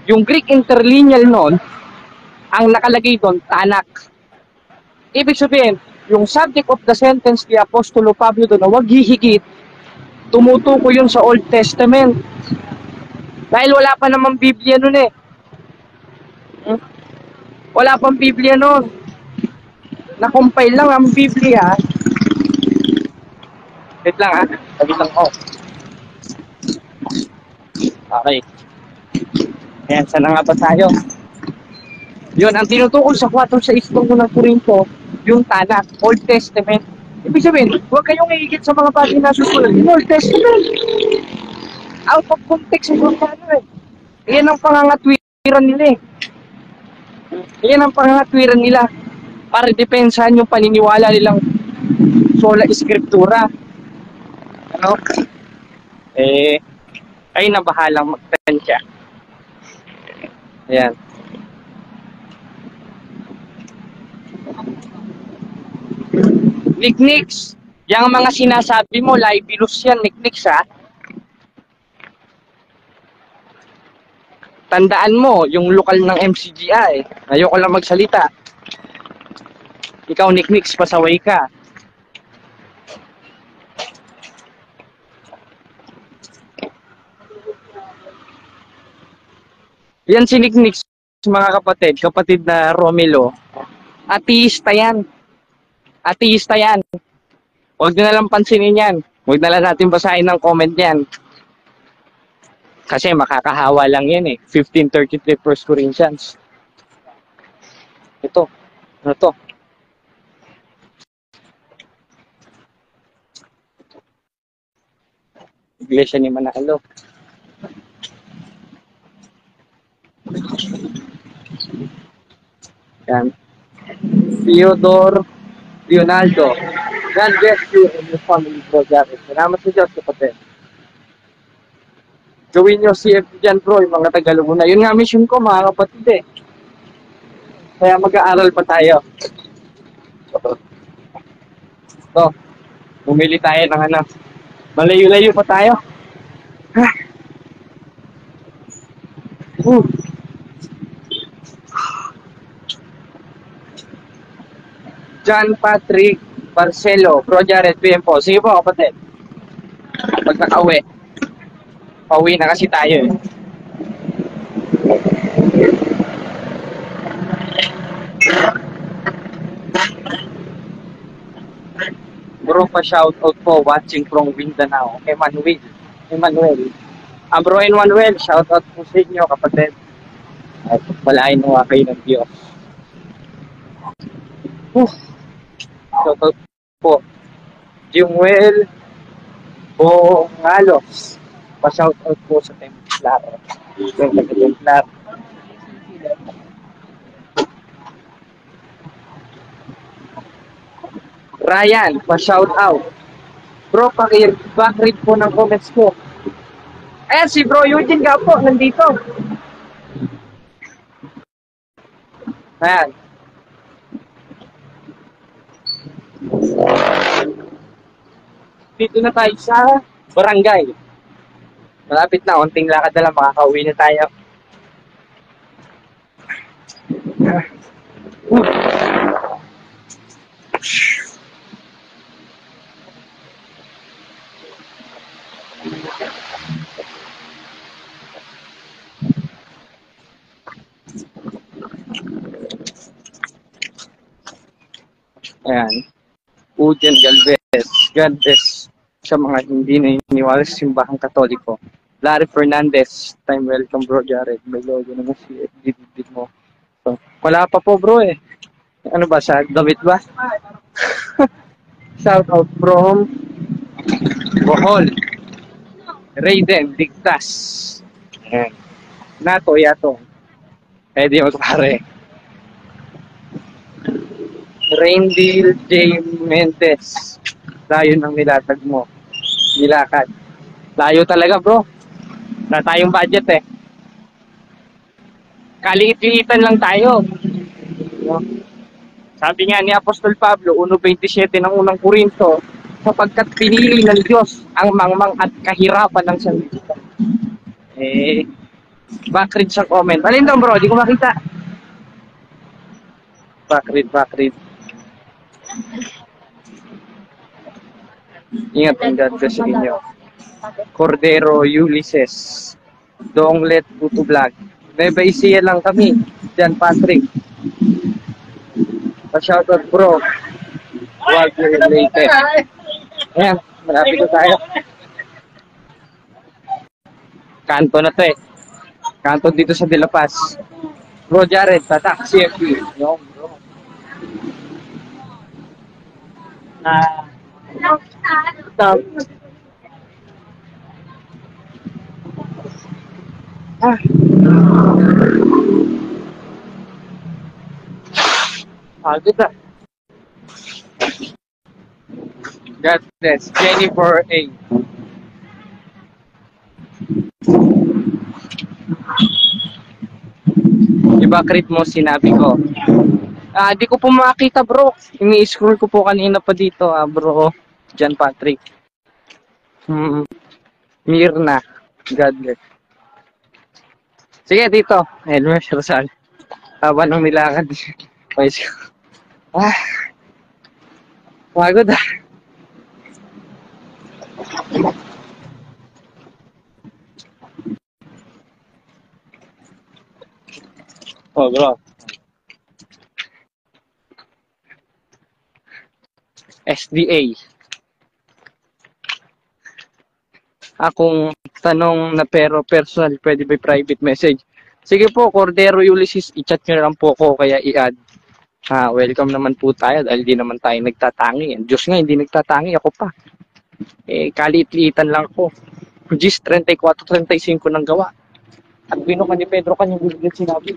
Yung Greek interlineal nun, ang nakalagay doon, tanak. Ibig sabihin, yung subject of the sentence ni Apostolo Pablo doon na wag hihigit, tumutuko yun sa Old Testament. Dahil wala pa namang Biblia nun eh. Wala pang Biblia nun. Na-compile lang ang Biblia. Wait lang ha. Sabi lang ko. Okay. Ayan, saan na nga ba tayo? Yun, ang tinutukol sa 4:6 ng Korinto, yung Tanak, Old Testament. Ibig sabihin, huwag kayong iigit sa mga bagay na susulat. Yung Old Testament. Out of context yung ano eh. Iyan ang pangangatwiran nila eh. Iyan ang pangangatwiran nila para depensahan yung paniniwala nilang sola escriptura. Ano? Eh, ay na bahalang magtansya. Ayan. Nicknicks, yung mga sinasabi mo, libelous yan, Nicknicks ha. Tandaan mo, yung lokal ng MCGI, ayoko lang magsalita. Ikaw, Nicknicks, pasaway ka. Yan si Nicknicks, mga kapatid na Romelo. Ateista yan. Ateista yan. Huwag nyo na lang pansinin yan. Huwag na lang natin basahin ng comment yan. Kasi makakahawa lang yan eh. 15:33 First Corinthians. Ito. Ano to? Iglesia ni Manalo. Yan. Theodore Leonardo. God bless you and your family, bro, Jared. Salamat sa Diyos, kapatid. Gawin nyo CFP dyan, bro, yung mga Tagalog na. Yun nga mission ko, mga kapatid eh. Kaya mag-aaral pa tayo. So, bumili tayo ng ano. Malayo-layo pa tayo. John Patrick Barcelo, Bro Jared, PM po. Sige po, kapatid. Pag nakauwi. Pauwi na kasi tayo eh. Bro, pa-shoutout po watching from Mindanao. Emmanuel. Bro Emmanuel, shoutout po sa inyo, kapatid. At palain mo kayo ng Diyos. Shoutout po. Jumuel Bongalos. Pa-shoutout po sa Templar. Templar. Ryan, pa-shoutout. Bro, paki-backread po ng comments ko. Ayan, si Bro Eugene nga po, nandito. Ayan. Dito na tayo sa barangay. Malapit na, unting lakad na lang, makakauwi na tayo. Ayan. Ujen Galvez. God bless sa mga hindi naniniwala sa simbahang Katoliko. Larry Fernandez. Time welcome, Bro Jared. May logo naman si FD mo. So, wala pa po, bro eh. Ano ba, sa damit ba? Shout out from Bohol. Raiden Digtas. Ayan. Nato, yato. Pwede magpare. Raindale J. Mentes. Layo ng nilatag mo. Nilakad. Layo talaga, bro. Wala tayong budget eh. Kaliit-liitan lang tayo. Sabi nga ni Apostol Pablo, 1:27 ng unang Korinto, sapagkat pinili ng Diyos ang mangmang at kahirapan ng sanlibutan. Backread sa comment. Alin daw, bro? Di ko makita. Backread. Ingat ang God bless sa inyo. Cordero Ulysses. Donglet Puto Vlog. Nueva Ecija lang kami. John Patrick. Pa-shoutout, bro. Wag related. Ayan, malapit na tayo. Kanto na to eh. Kanto dito sa De La Paz. Bro Jared, tatak, CFP. Yo, bro. Stop. Good na. God bless. Jennifer A. Diba, crit mo, sinabi ko. Di ko po makita, bro. Ini-scroll ko po kanina pa dito, bro. John Patrick. Mirna. God bless. Sige, dito. Elmer Rizal. Haba ng nilakad. Ah, pagod ah. Oh, bro. SDA. Akong tanong na pero personal, pwede ba private message? Sige po, Cordero Ulysses, i-chat nyo lang po ko kaya i-add. Welcome naman po tayo dahil di naman tayo nagtatangi. Diyos nga, hindi nagtatangi. Ako pa. Kalit-liitan lang ko. Gis 34-35 ng gawa. At binuka ni Pedro kanyang gulit sinabi.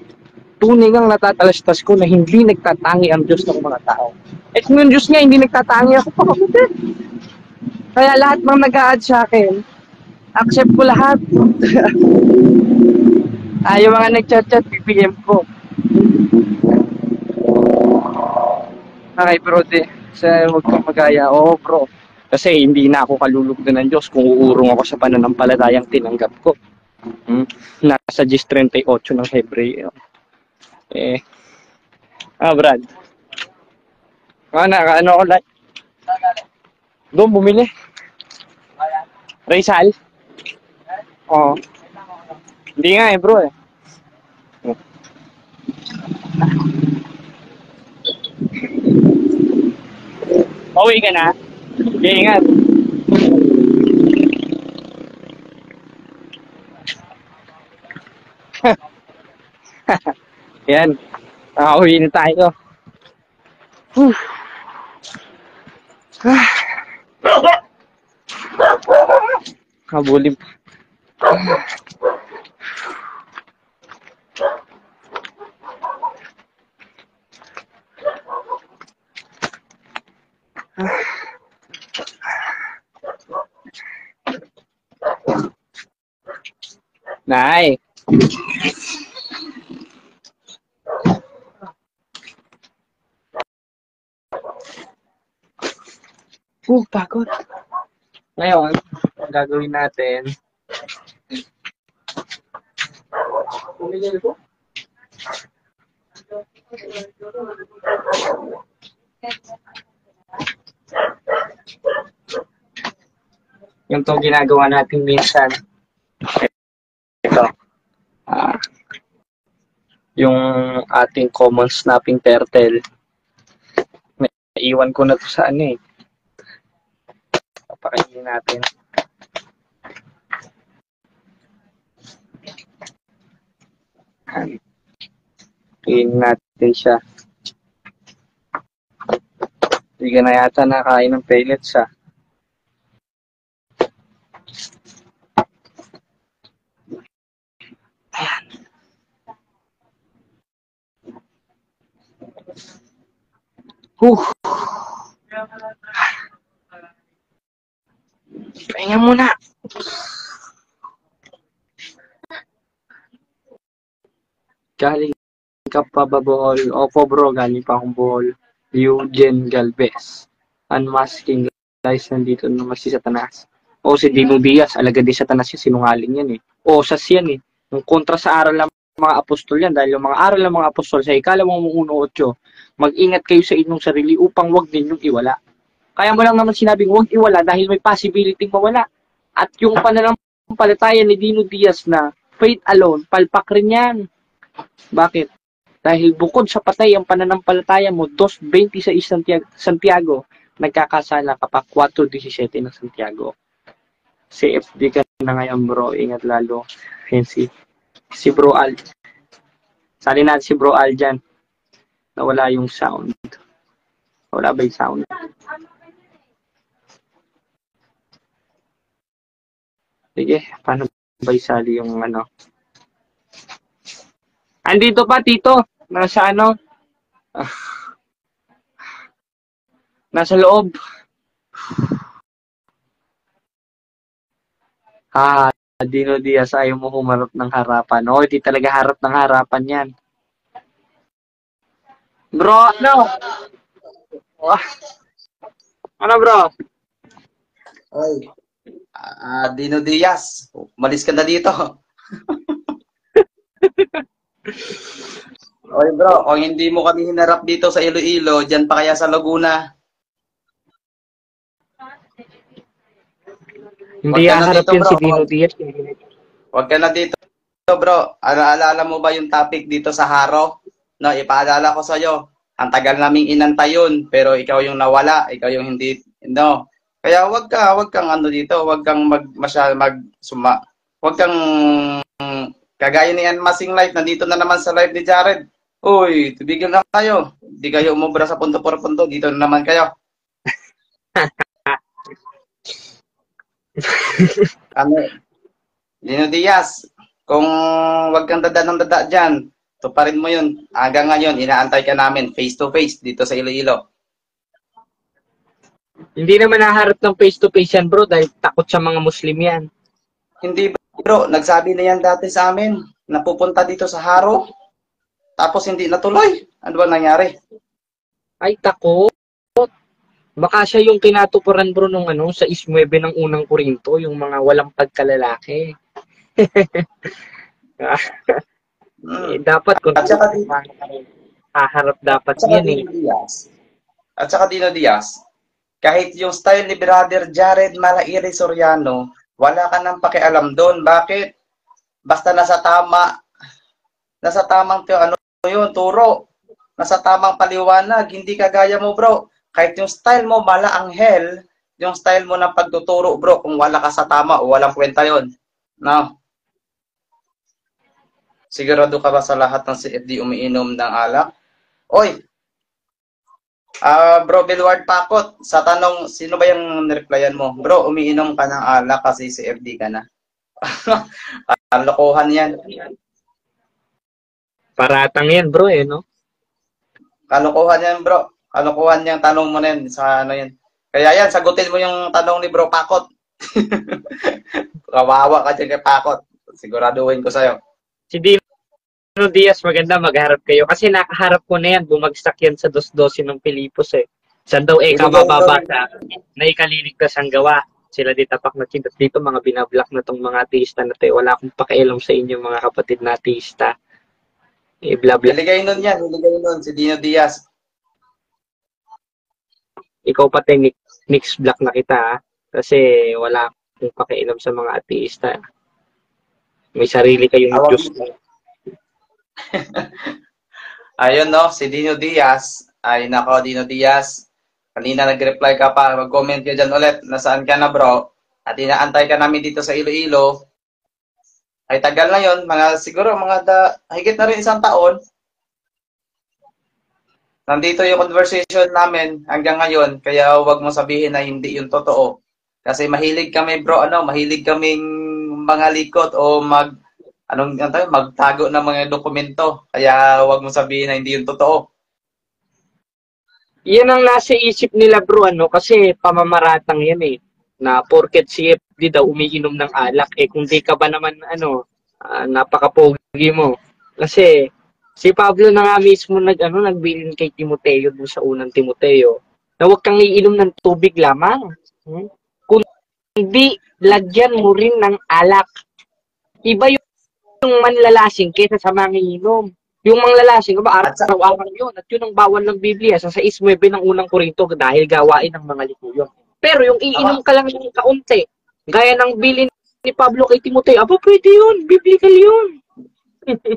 Tunay ngang natatalastas ko na hindi nagtatangi ang Diyos ng mga tao. Kung yung Diyos nga, hindi nagtatangi ako pa. Kaya lahat ng nag-a-add sa akin, accept ko lahat. Yung mga nag-chat-chat, PPM ko. Okay, bro, huwag kang magaya. Oo, bro. Kasi hindi na ako kalulugdan ng Diyos kung uurong ako sa pananampalatayang tinanggap ko. Nasa Gis 38 ng Hebreo. Brad. Ano ako like? Doon, bumili. Rizal? Oo. Hindi nga bro Pauwi ka na? Sige, ingat. Yan. Uwi na tayo. Kabulib. Nay. Pagod. Ngayon, ang gagawin natin, yung itong ginagawa natin minsan, ito, yung ating common snapping turtle, naiwan ko na to sa papakainin natin. Kainin natin siya. Hindi ka na yata nakain ng pellets Ayan. Pahinga muna. Galing ka pa ba, Bohol? Opo, bro. Galing pa akong Bohol. Eugene Galvez. Unmasking lies nandito naman si Satanas. O si Dino Diaz. Alagad din Satanas yung sinungaling yan O sas yan Yung kontra sa aral ng mga apostol yan. Dahil yung mga aral ng mga apostol sa ikalawang 1:8, mag-ingat kayo sa inyong sarili upang wag ninyong iwala. Kaya mo lang naman sinabing huwag iwala dahil may possibility mawala. At yung pananampalataya ni Dino Diaz na faith alone, palpak rin yan. Bakit? Dahil bukod sa patay ang pananampalataya mo, 2:26 Santiago, nagkakasala ka pa 4:17 ng Santiago. CFD ka na ngayon, bro. Ingat lalo. Yan si Bro Al. Sali natin si Bro Al dyan. Nawala yung sound. Wala ba yung sound? Sige, paano ba isali yung Andito pa, Tito. Nasa nasa loob. Dino Diaz, ayaw mo humarap ng harapan. Di talaga harap ng harapan yan. Bro, ano? Wah, ano bro?
Oy, Dino Diaz, umalis ka na dito. Oy bro, kung hindi mo kami hinarap dito sa Iloilo, diyan pa kaya sa Laguna?
Hindi
Wag ka na
haharap
dito
yun
bro.
si Dino Diaz.
Wag ka na dito bro. Alala mo ba yung topic dito sa Haro? No, ipaalala ko sa iyo. Ang tagal naming inantay yun, pero ikaw yung nawala, ikaw yung hindi, no. Kaya wag kang ano dito, wag kang wag kang kagaya ni Masing Life, nandito na naman sa live ni Jared. Uy, tubigil na kayo. Hindi kayo umubra sa punto por punto, dito na naman kayo. Ano, Dino Diaz, kung wag kang dada ng dada dyan, tuparin mo yun. Hanggang ngayon, inaantay ka namin face to face dito sa Iloilo.
Hindi naman haharap ng face to face yan bro dahil takot sa mga Muslim yan.
Hindi bro, nagsabi na yan dati sa amin, napupunta dito sa Haro, tapos hindi natuloy. Ano ba nangyari?
Ay, takot. Baka siya yung kinatuparan bro nung ano, sa ismuebe ng unang Korinto, yung mga walang pagkalalaki. Dapat kung
At saka,
haharap dapat
at saka
yan eh.
Dino Diaz, at saka Dino Diaz, kahit yung style ni Brother Jared Malairi Soriano, wala ka nang pakialam doon. Bakit? Basta nasa tamang ano yun, turo. Nasa tamang paliwanag, hindi kagaya mo bro. Kahit yung style mo, malaanghel, yung style mo ng pagtuturo bro, kung wala ka sa tama o walang kwenta yun. No? Sigurado ka ba sa lahat ng CFD umiinom ng alak? Oy, bro Belward Pakot, sa tanong, sino ba yung nireplyan mo? Bro, umiinom ka ng alak kasi CFD ka na. Ang lokohan yan.
Paratang yan bro eh, no?
Kalokohan yan, bro. Kalokohan yung tanong mo na yan sa ano yan. Kaya yan, sagutin mo yung tanong ni Bro Pakot. Kawawa ka dyan kay Pakot. Siguraduhin ko sa'yo.
Si Dino Diaz, maganda magharap kayo. Kasi nakaharap ko na yan, bumagsak yan sa 2:12 ng Pilipos eh. Saan daw mababa sa na ikaliligtas ang gawa. Sila di tapak na chintas dito, mga binablock na tong mga ateista na tayo. Wala akong pakialam sa inyo mga kapatid na ateista. Eh, bla bla.
Hiligay nun yan, hiligay nun si Dino Diaz.
Ikaw pati Nix Black na kita ha? Kasi wala akong pakialam sa mga ateista. May sarili kayong Diyos.
Ayun no, si Dino Diaz. Ay nako, Dino Diaz. Kanina nag-reply ka pa, mag-comment ka dyan ulit. Nasaan ka na bro? At inaantay ka namin dito sa Iloilo. Ay tagal na yon, siguro higit na rin 1 taon. Nandito yung conversation namin hanggang ngayon, kaya wag mo sabihin na hindi yung totoo. Kasi mahilig kami bro, mahilig kaming mga likot o magtago ng mga dokumento. Kaya wag mo sabihin na hindi yung totoo.
Yan ang nasa isip nila bro, kasi pamamaratang yan eh. Na porket CFD daw umiinom ng alak, kung di ka ba naman napakapogi mo. Kasi si Pablo na nga mismo nagbilin kay Timoteo dun sa unang Timoteo na huwag kang iinom ng tubig lamang. Kundi lagyan mo rin ng alak. Iba yung manlalasing kaysa sa mangiinom. Yung manglalasing, araw-araw yun. At yun ang bawal ng Biblia sa 6:9 ng unang Korinto dahil gawain ng mga lipo yun. Pero yung iinom ka lang ng kaunti, gaya ng bilin ni Pablo kay Timoteo, pwede yun. Biblical yun.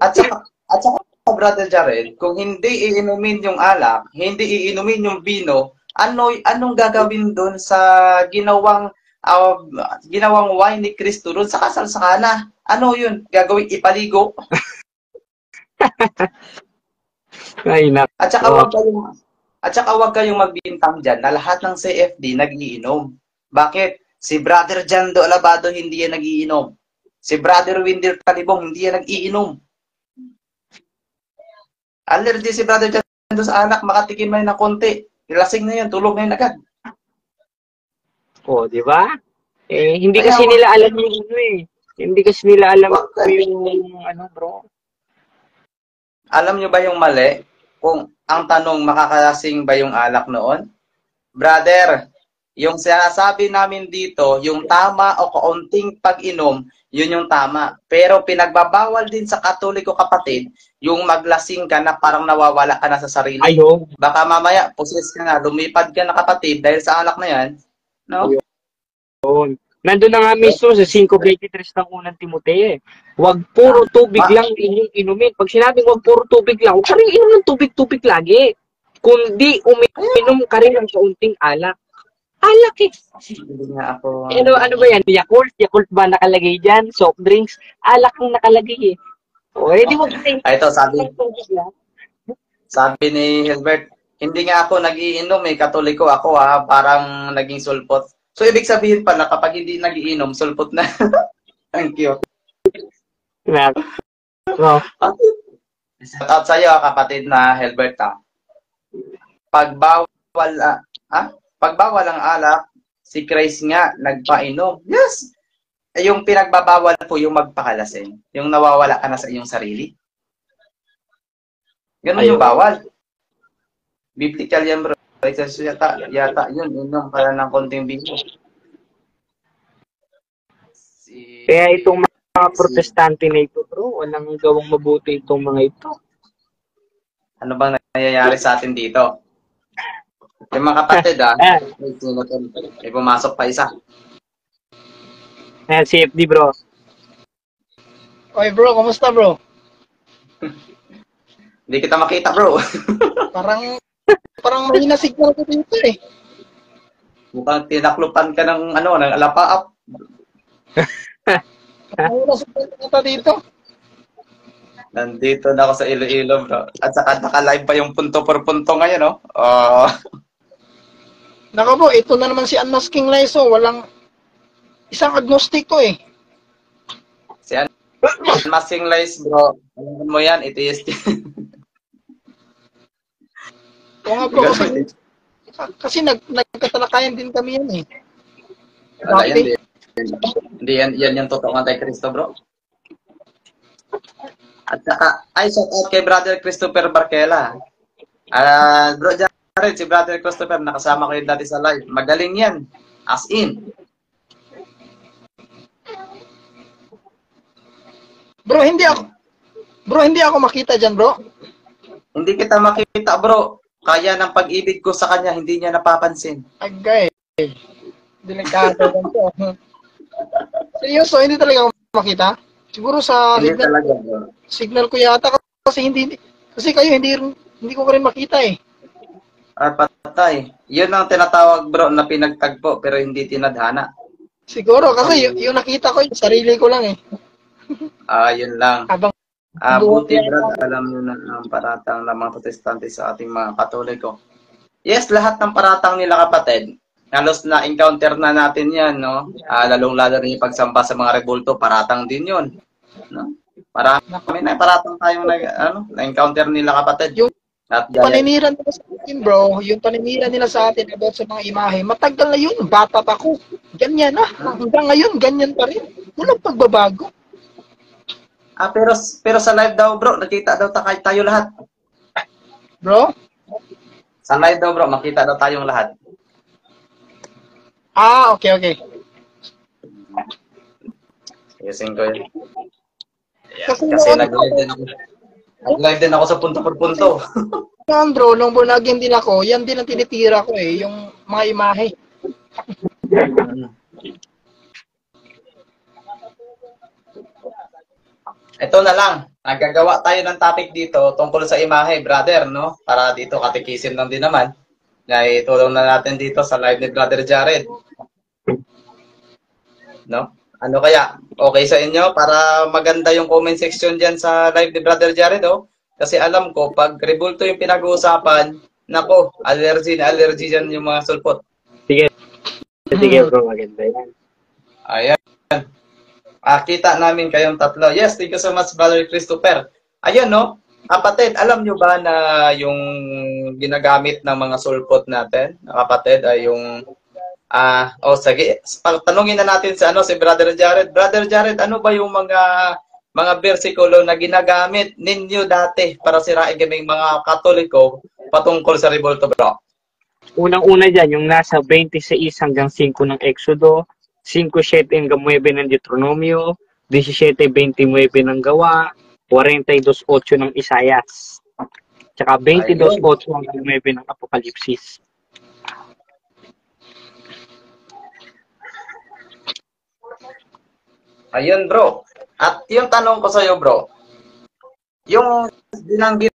At saka, Brother Jared, kung hindi iinumin yung alak, hindi iinumin yung vino, anong gagawin doon sa ginawang wine ni Kristo doon sa kasal sa Kana? Ano yun? Gagawin ipaligo?
Ay,
At saka wag kayong magbintang dyan na lahat ng CFD nag-iinom. Bakit? Si Brother Jando Alabado hindi yan nag-iinom. Si Brother Winder Talibong hindi yan nag-iinom. Allergy si Brother Jando sa anak, makatikim na yun ng konti. Lasing na yun, tulog na yun agad.
Di ba? Hindi kasi nila alam yung Hindi kasi nila alam yung bro.
Alam nyo ba yung mali? kung ang tanong, makakalasing ba yung alak noon? Brother, yung sinasabi namin dito, yung tama o kaunting pag-inom, yun yung tama. Pero pinagbabawal din sa Katoliko, kapatid, yung maglasing ka na parang nawawala ka na sa sarili.
Ayun.
Baka mamaya, possess ka na, lumipad ka na, kapatid, dahil sa alak na yan. No?
Ayun. Nandun na nga mismo sa 5:23 ng unang Timoteo eh. Huwag puro tubig lang inyong inumin. Pag sinabing huwag puro tubig lang, huwag ka rin inom ng tubig-tubig lagi. Kundi uminom ka rin ng kaunting alak. Alak eh.
Hindi nga ako...
Ano ba yan? Yakult? Yakult ba nakalagay dyan? Soft drinks? Alak ang nakalagay eh. O, di mo kasi
Ito, sabi,
tubig lang.
sabi ni Hilbert, hindi nga ako nagiinom eh, Katoliko ako parang naging sulpot. So, ibig sabihin pala, kapag hindi nagiinom, sulpot na. Thank you.
No.
Shout out sa'yo, kapatid na Hilbert, Pagbawal, pagbawal ang alak, si Christ nga nagpainom. Yes! Yung pinagbabawal po yung magpakalasing. Yung nawawala ka na sa iyong sarili. Ganun yung bawal. Biblical yan, bro. Yata yun. Inom pala ng konting bino.
Kaya itong mga protestante na ito, bro, walang gawang mabuti itong mga ito.
Ano bang nangyayari sa atin dito? Yung mga kapatid, may pumasok pa isa.
CFD, bro.
Oy bro, kamusta bro?
Hindi kita makita, bro.
Parang mahina signal ko dito eh.
Mukhang tinaklupan ka ng ng alapaap.
Mahina signal ko dito.
Nandito na ako sa Iloilo, bro. At saka naka-live pa yung punto per punto ngayon, no?
Naka bro, ito na naman si Unmasking Laiso. Walang isang agnostiko eh.
Si Unmasking Lies, bro. Alam mo yan, atheist.
Oo nga bro, kasi nagkatalakayan din kami yan eh.
Wala yan, hindi yan yung totoong anti-Kristo, bro. At saka, shout out kay Brother Christopher Barquela. Bro Jared, si Brother Christopher, nakasama ko yun dati sa live. Magaling yan. As in.
Bro, hindi ako makita dyan, bro.
Hindi kita makita, bro. Kaya ng pag-ibig ko sa kanya, hindi niya napapansin.
Agay. Delikado lang to. Seryoso, hindi talaga ako makita. Siguro sa
Hindi talaga, bro.
signal ko yata kasi kayo hindi ko rin makita eh.
Patay. Yun ang tinatawag, bro, na pinagtagpo pero hindi tinadhana.
Siguro kasi yung nakita ko, yung sarili ko lang eh.
Yun lang.
Habang
Buti, Brad, alam nyo na ang paratang ng mga protestante sa ating mga Katoliko. Yes, lahat ng paratang nila, kapatid, halos na encounter na natin yan, no? Lalong-lalo rin yung pagsamba sa mga rebulto, paratang din yun. No? Marami na paratang tayong na-encounter nila, kapatid.
Yung paninira nila sa atin, bro, yung paninira nila sa atin about sa mga imahe, matagal na yun, bata pa ko. Ganyan na, hanggang ngayon, ganyan pa rin. Walang pagbabago.
Pero sa live daw, bro, nakita daw tayo lahat.
Bro?
Sa live daw, bro, makita daw tayong lahat.
Okay.
Ayusin ko yun.
Kasi
nag-live din ako sa punto per punto.
yan, bro, nung bunagin din ako, yan din ang tinitira ko eh, yung mga imahe.
Ito na lang, nagagawa tayo ng topic dito tungkol sa imahe, brother, no? Para dito katikisin lang din naman. Kaya itulong na natin dito sa live ni Brother Jared. No? Ano kaya? Okay sa inyo? Para maganda yung comment section dyan sa live ni Brother Jared, oh. Kasi alam ko, pag rebulto yung pinag-uusapan, nako, allergy dyan yung mga sulpot.
Sige bro, maganda yan.
Ayan. Kita namin kayong tatlo. Yes, thank you so much, Brother Christopher. Ayun, no? Kapatid, alam nyo ba na yung ginagamit ng mga sulpot natin, kapatid, ay yung... sige, tanungin na natin si Brother Jared. Brother Jared, ano ba yung mga mga bersikulo na ginagamit ninyo dati para sirain kaming mga Katoliko patungkol sa revolto, bro?
Unang-una dyan, yung nasa 26 hanggang 5 ng Exodo, 5:7 hanggang 9 ng Deuteronomio, 17:29 ng Gawa, 42:8 ng Isayas, tsaka 22:8 hanggang 9 ng Apokalipsis.
Ayun, bro. At yung tanong ko sa'yo, bro, yung binanggit